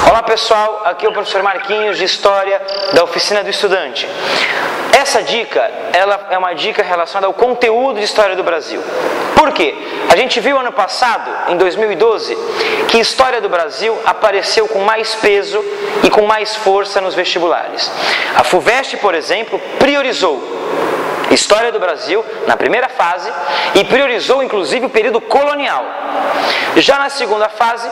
Olá pessoal, aqui é o professor Marquinhos de História da Oficina do Estudante. Essa dica, ela é uma dica relacionada ao conteúdo de História do Brasil. Por quê? A gente viu ano passado, em 2012, que História do Brasil apareceu com mais peso e com mais força nos vestibulares. A FUVEST, por exemplo, priorizou História do Brasil na primeira fase e priorizou inclusive o período colonial. Já na segunda fase,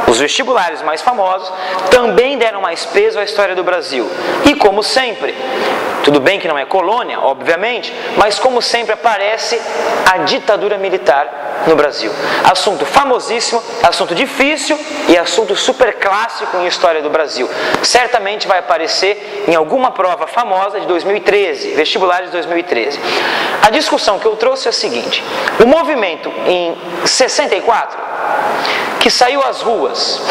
os vestibulares mais famosos também deram mais peso à História do Brasil. E como sempre, tudo bem que não é colônia, obviamente, mas como sempre aparece a ditadura militar no Brasil. Assunto famosíssimo, assunto difícil e assunto super clássico em História do Brasil. Certamente vai aparecer em alguma prova famosa de 2013, vestibular de 2013. A discussão que eu trouxe é a seguinte: o movimento em 64, que saiu às ruas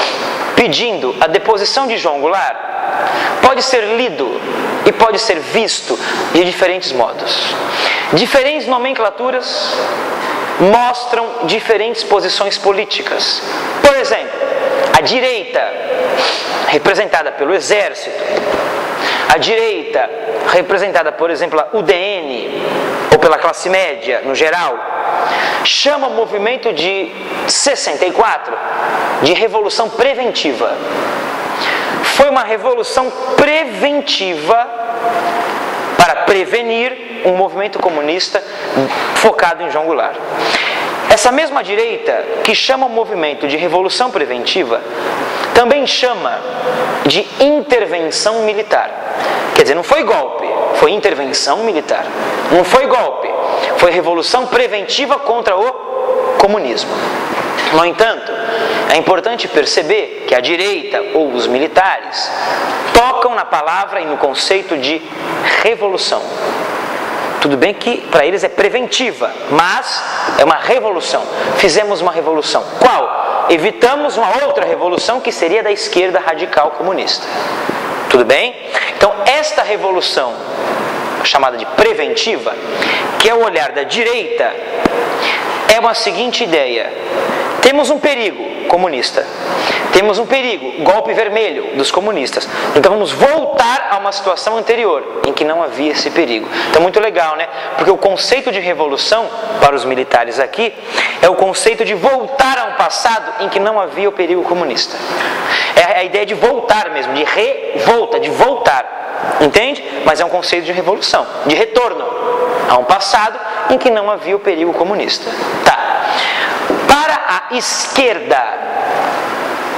pedindo a deposição de João Goulart, pode ser lido e pode ser visto de diferentes modos. Diferentes nomenclaturas mostram diferentes posições políticas. Por exemplo, a direita, representada pelo Exército, a direita, representada, por exemplo, pela UDN, ou pela classe média no geral, chama o movimento de 64 de Revolução Preventiva. Foi uma revolução preventiva para prevenir um movimento comunista focado em João Goulart. Essa mesma direita, que chama o movimento de Revolução Preventiva, também chama de intervenção militar. Quer dizer, não foi golpe, foi intervenção militar. Não foi golpe, foi revolução preventiva contra o comunismo. No entanto, é importante perceber que a direita ou os militares tocam na palavra e no conceito de revolução. Tudo bem que para eles é preventiva, mas é uma revolução. Fizemos uma revolução. Qual? Evitamos uma outra revolução que seria da esquerda radical comunista. Tudo bem? Então, esta revolução, chamada de preventiva, que é o olhar da direita, é uma seguinte ideia: temos um perigo comunista, temos um perigo, golpe vermelho dos comunistas, então vamos voltar a uma situação anterior, em que não havia esse perigo. Então muito legal, né? Porque o conceito de revolução, para os militares aqui, é o conceito de voltar a um passado em que não havia o perigo comunista. É a ideia de voltar mesmo, de revolta, de voltar, entende? Mas é um conceito de revolução, de retorno a um passado em que não havia o perigo comunista. Tá. Para a esquerda,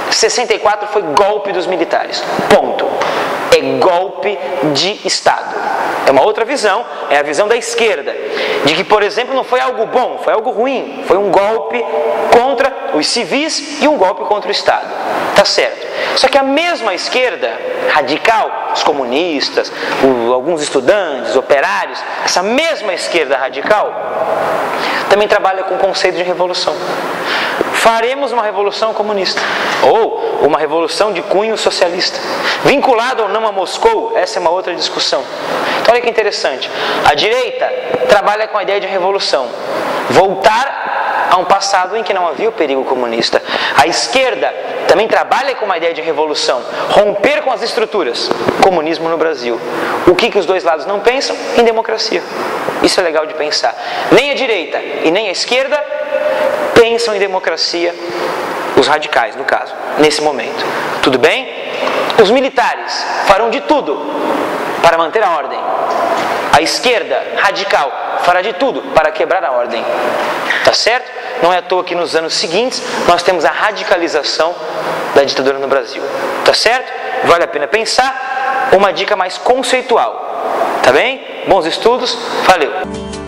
64 foi golpe dos militares. Ponto. É golpe de Estado. É uma outra visão, é a visão da esquerda, de que, por exemplo, não foi algo bom, foi algo ruim, foi um golpe contra os civis e um golpe contra o Estado. Tá certo. Só que a mesma esquerda radical, os comunistas, alguns estudantes, operários, essa mesma esquerda radical também trabalha com o conceito de revolução. Faremos uma revolução comunista ou uma revolução de cunho socialista, vinculado ou não a Moscou. Essa é uma outra discussão. Então olha que interessante, a direita trabalha com a ideia de revolução, voltar a um passado em que não havia o perigo comunista. A esquerda também trabalha com uma ideia de revolução, romper com as estruturas, comunismo no Brasil. O que os dois lados não pensam? Em democracia. Isso é legal de pensar. Nem a direita e nem a esquerda pensam em democracia, os radicais no caso, nesse momento. Tudo bem? Os militares farão de tudo para manter a ordem. A esquerda radical fará de tudo para quebrar a ordem. Tá certo? Não é à toa que nos anos seguintes nós temos a radicalização da ditadura no Brasil. Tá certo? Vale a pena pensar. Uma dica mais conceitual. Tá bem? Bons estudos. Valeu!